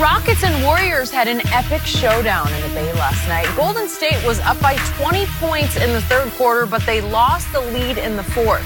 Rockets and Warriors had an epic showdown in the Bay last night. Golden State was up by 20 points in the third quarter, but they lost the lead in the fourth.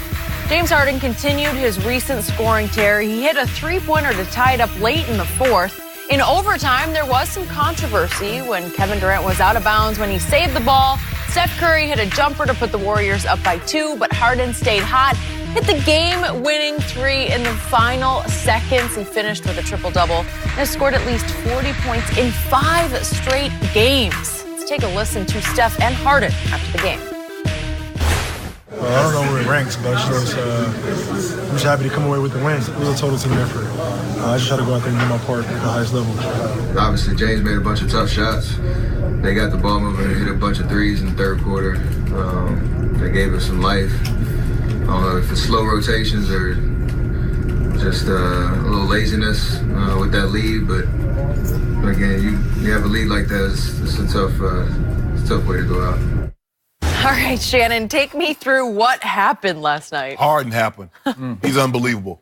James Harden continued his recent scoring tear. He hit a three-pointer to tie it up late in the fourth. In overtime, there was some controversy when Kevin Durant was out of bounds when he saved the ball. Steph Curry hit a jumper to put the Warriors up by 2, but Harden stayed hot, hit the game-winning 3 in the final seconds. He finished with a triple-double and has scored at least 40 points in 5 straight games. Let's take a listen to Steph and Harden after the game. I don't know where it ranks, but I'm just happy to come away with the win. It was a total team effort. I just try to go out there and do my part at the highest level. Obviously, James made a bunch of tough shots. They got the ball moving and hit a bunch of threes in the third quarter. They gave us some life. I don't know if it's slow rotations or just a little laziness with that lead, but again, you have a lead like that, it's a tough way to go out. All right, Shannon, take me through what happened last night. Harden happened. He's unbelievable.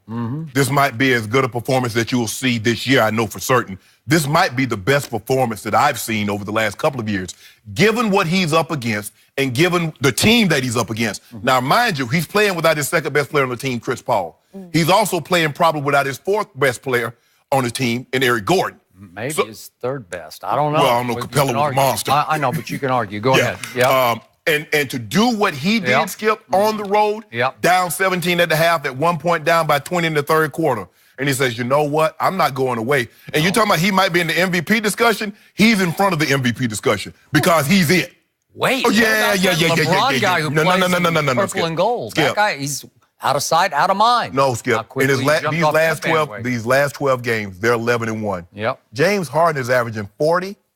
This might be as good a performance that you will see this year, I know for certain. This might be the best performance that I've seen over the last couple of years, given what he's up against and given the team that he's up against. Now, mind you, he's playing without his second best player on the team, Chris Paul. He's also playing probably without his fourth best player on the team, in Eric Gordon. Maybe his third best. I don't know. Well, I don't know. Capella was a monster. I know, but you can argue. Go ahead. Yeah. And to do what he did, Skip, on the road, down 17 at the half, at one point down by 20 in the third quarter. And he says, you know what? I'm not going away. And you're talking about he might be in the MVP discussion? He's in front of the MVP discussion because he's it. Wait. Oh, yeah. LeBron guy who plays purple and gold. Skip. That guy, he's out of sight, out of mind. No, Skip. In his these last 12 games, they're 11-1. Yep. James Harden is averaging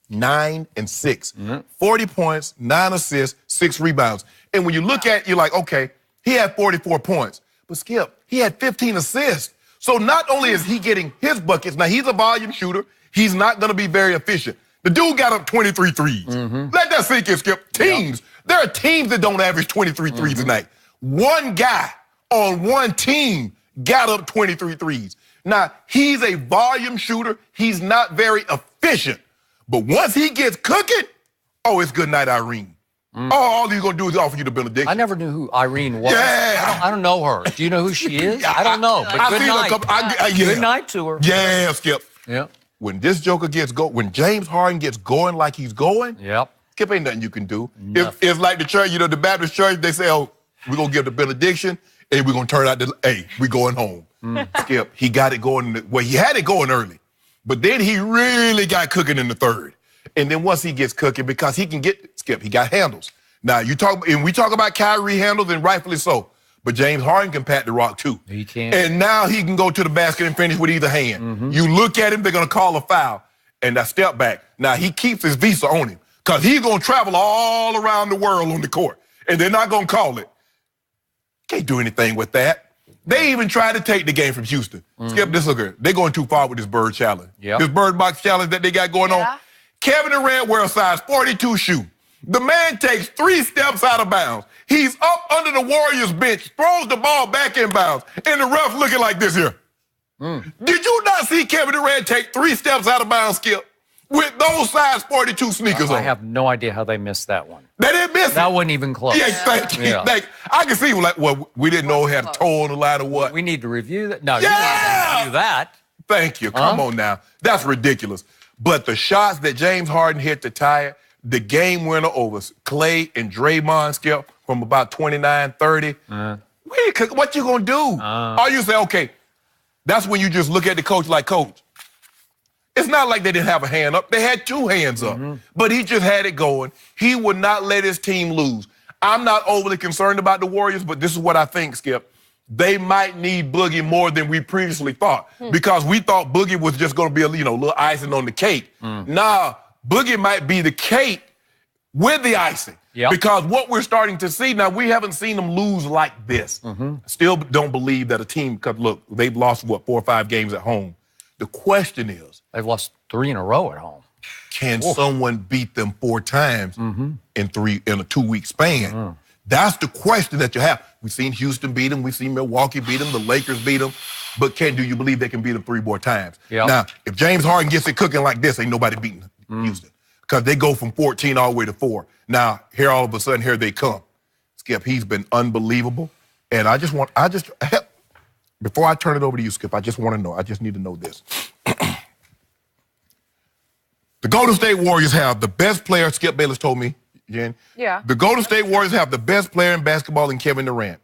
9 and 6. 40 points, 9 assists, 6 rebounds. And when you look at it, you're like, okay, he had 44 points. But Skip, he had 15 assists. So not only is he getting his buckets, now he's a volume shooter. He's not going to be very efficient. The dude got up 23 threes. Let that sink in, Skip. Teams, there are teams that don't average 23 threes a night. One guy on one team got up 23 threes. Now, he's a volume shooter. He's not very efficient. But once he gets cooking, oh, it's good night, Irene. Oh, all he's going to do is offer you the benediction. I never knew who Irene was. Yeah. I don't know her. Do you know who she is? I don't know, but good night. Good night to her. Yeah, Skip. Yeah. When this joker when James Harden gets going like he's going, Skip, ain't nothing you can do. It's like the church, the Baptist church, they say, oh, we're going to give the benediction, and we're going to turn out we going home. Skip, he got it going. He had it going early. But then he really got cooking in the third. And then once he gets cooking, because he can he got handles. Now, we talk about Kyrie handles, and rightfully so. But James Harden can pat the rock, too. He can. And now he can go to the basket and finish with either hand. You look at him, they're going to call a foul. And that step back. Now, he keeps his visa on him because he's going to travel all around the world on the court. And they're not going to call it. Can't do anything with that. They even tried to take the game from Houston. Skip, this look good. They're going too far with this bird challenge. This bird box challenge that they got going on. Kevin Durant wears a size 42 shoe. The man takes 3 steps out of bounds. He's up under the Warriors bench, throws the ball back in bounds, and the ref looking like this here. Did you not see Kevin Durant take 3 steps out of bounds, Skip, with those size 42 sneakers on? I have no idea how they missed that one. They didn't miss it. That wasn't even close. Yeah, thank you. I can see, we didn't know he had a toe on the line or what. We need to review that. No, you need to review that. Thank you. Come on now. That's ridiculous. But the shots that James Harden hit to tie it, the game winner over Clay and Draymond, Skip, from about 29-30. What you going to do? Or you say, okay, that's when you just look at the coach like, coach, it's not like they didn't have a hand up. They had 2 hands up. But he just had it going. He would not let his team lose. I'm not overly concerned about the Warriors, but this is what I think, Skip. They might need Boogie more than we previously thought because we thought Boogie was just going to be a little icing on the cake. Nah, Boogie might be the cake with the icing because what we're starting to see now, we haven't seen them lose like this. Still don't believe that a team, because look, they've lost, 4 or 5 games at home. The question is, they've lost 3 in a row at home. Can someone beat them 4 times in a 2-week span? That's the question that you have. We've seen Houston beat them. We've seen Milwaukee beat them. The Lakers beat them. But do you believe they can beat them 3 more times? Yep. Now, if James Harden gets it cooking like this, ain't nobody beating Houston. Because they go from 14 all the way to 4. Now, here all of a sudden, here they come. Skip, he's been unbelievable. And before I turn it over to you, Skip, I just need to know this. The Golden State Warriors have the best player, Skip Bayless told me, Jen. Yeah. The Golden State Warriors have the best player in basketball in Kevin Durant.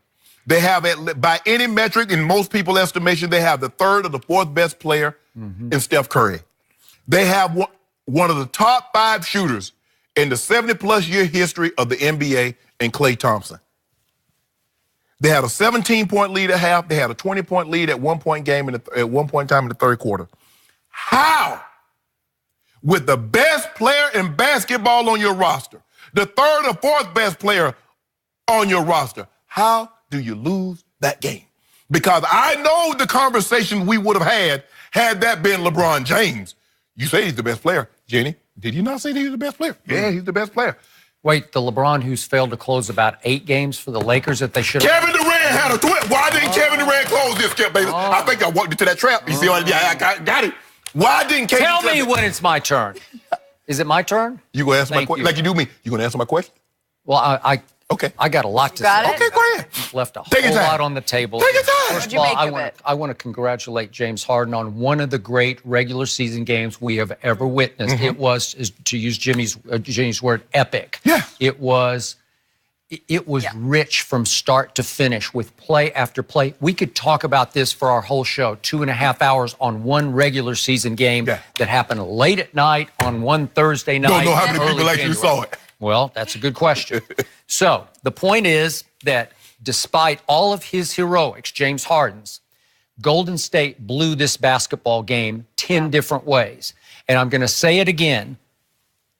They have, by any metric, in most people's estimation, they have the 3rd or the 4th best player in Steph Curry. They have one of the top 5 shooters in the 70-plus year history of the NBA in Klay Thompson. They had a 17-point lead at half. They had a 20-point lead at one point in time in the third quarter. How, with the best player in basketball on your roster, the 3rd or 4th best player on your roster, how do you lose that game? Because I know the conversation we would have had that been LeBron James. You say he's the best player. Jenny, did you not say that he's the best player? Yeah, he's the best player. Wait, the LeBron who's failed to close about 8 games for the Lakers that they should have... Kevin Durant had a twin. Why didn't Kevin Durant close this, Skip, baby? I think I walked into that trap. You see what I got it. Why didn't Kevin... Tell me when it's my turn. Is it my turn? You going to answer my question? Like you do me. You going to answer my question? Well, Okay. I got a lot to Got say. it? Okay, go ahead. You've left a Take your whole time. lot on the table. Take your time. First What'd of you all, make of it? I want to congratulate James Harden on one of the great regular season games we have ever witnessed. It was, to use Jenny's word, epic. Yeah. It was rich from start to finish with play after play. We could talk about this for our whole show, 2.5 hours on one regular season game that happened late at night on one Thursday night. Don't know how many early people actually January. saw it. Well, that's a good question. So the point is that despite all of his heroics, James Harden's, Golden State blew this basketball game 10 different ways. And I'm going to say it again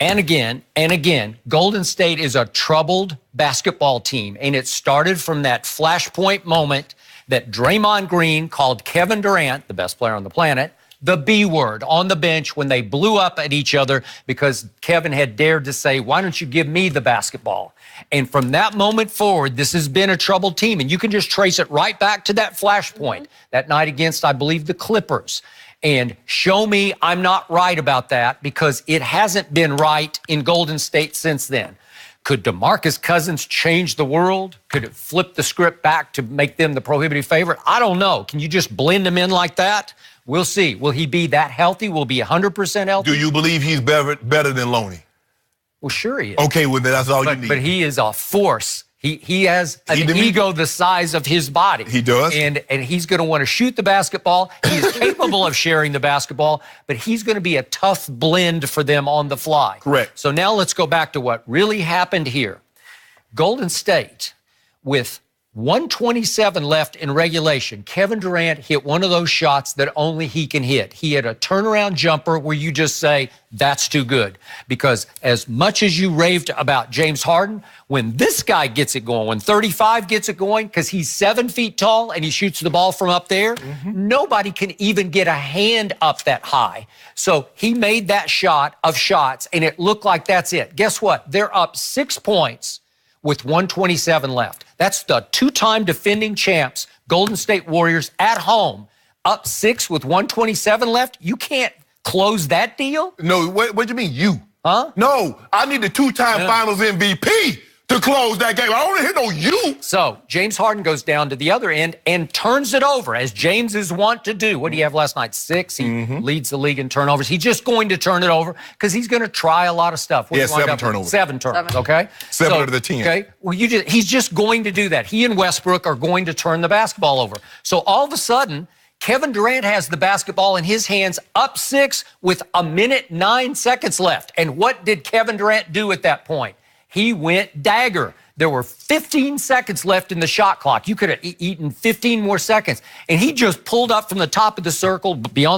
and again and again. Golden State is a troubled basketball team. And it started from that flashpoint moment that Draymond Green called Kevin Durant, the best player on the planet, the B word on the bench when they blew up at each other because Kevin had dared to say, why don't you give me the basketball? And from that moment forward, this has been a troubled team. And you can just trace it right back to that flashpoint that night against, I believe, the Clippers. And show me I'm not right about that because it hasn't been right in Golden State since then. Could DeMarcus Cousins change the world? Could it flip the script back to make them the prohibitive favorite? I don't know. Can you just blend them in like that? We'll see. Will he be that healthy? Will he be 100% healthy? Do you believe he's better than Loney? Well, sure he is. Okay, well, then that's all you need. But he is a force. He has an ego the size of his body. He does. And he's going to want to shoot the basketball. He is capable of sharing the basketball, but he's going to be a tough blend for them on the fly. Correct. So now let's go back to what really happened here. Golden State, with 1:27 left in regulation, Kevin Durant hit one of those shots that only he can hit. He had a turnaround jumper where you just say, that's too good. Because as much as you raved about James Harden, when this guy gets it going, when 35 gets it going, because he's 7 feet tall and he shoots the ball from up there, nobody can even get a hand up that high. So he made that shot of shots, and it looked like that's it. Guess what? They're up 6 points with 1:27 left. That's the 2-time defending champs, Golden State Warriors, at home, up 6 with 1:27 left. You can't close that deal? No, what do you mean, you? Huh? No, I need the 2-time Finals MVP to close that game. I don't want to hear no you. So James Harden goes down to the other end and turns it over, as James is wont to do. What do you have last night? 6. He leads the league in turnovers. He's just going to turn it over because he's going to try a lot of stuff. Yeah, 7 turnovers. 7 turnovers, okay? 7 out of the 10. Okay, well, he's just going to do that. He and Westbrook are going to turn the basketball over. So all of a sudden, Kevin Durant has the basketball in his hands, up 6 with 1:09 left. And what did Kevin Durant do at that point? He went dagger. There were 15 seconds left in the shot clock. You could have eaten 15 more seconds. And he just pulled up from the top of the circle beyond the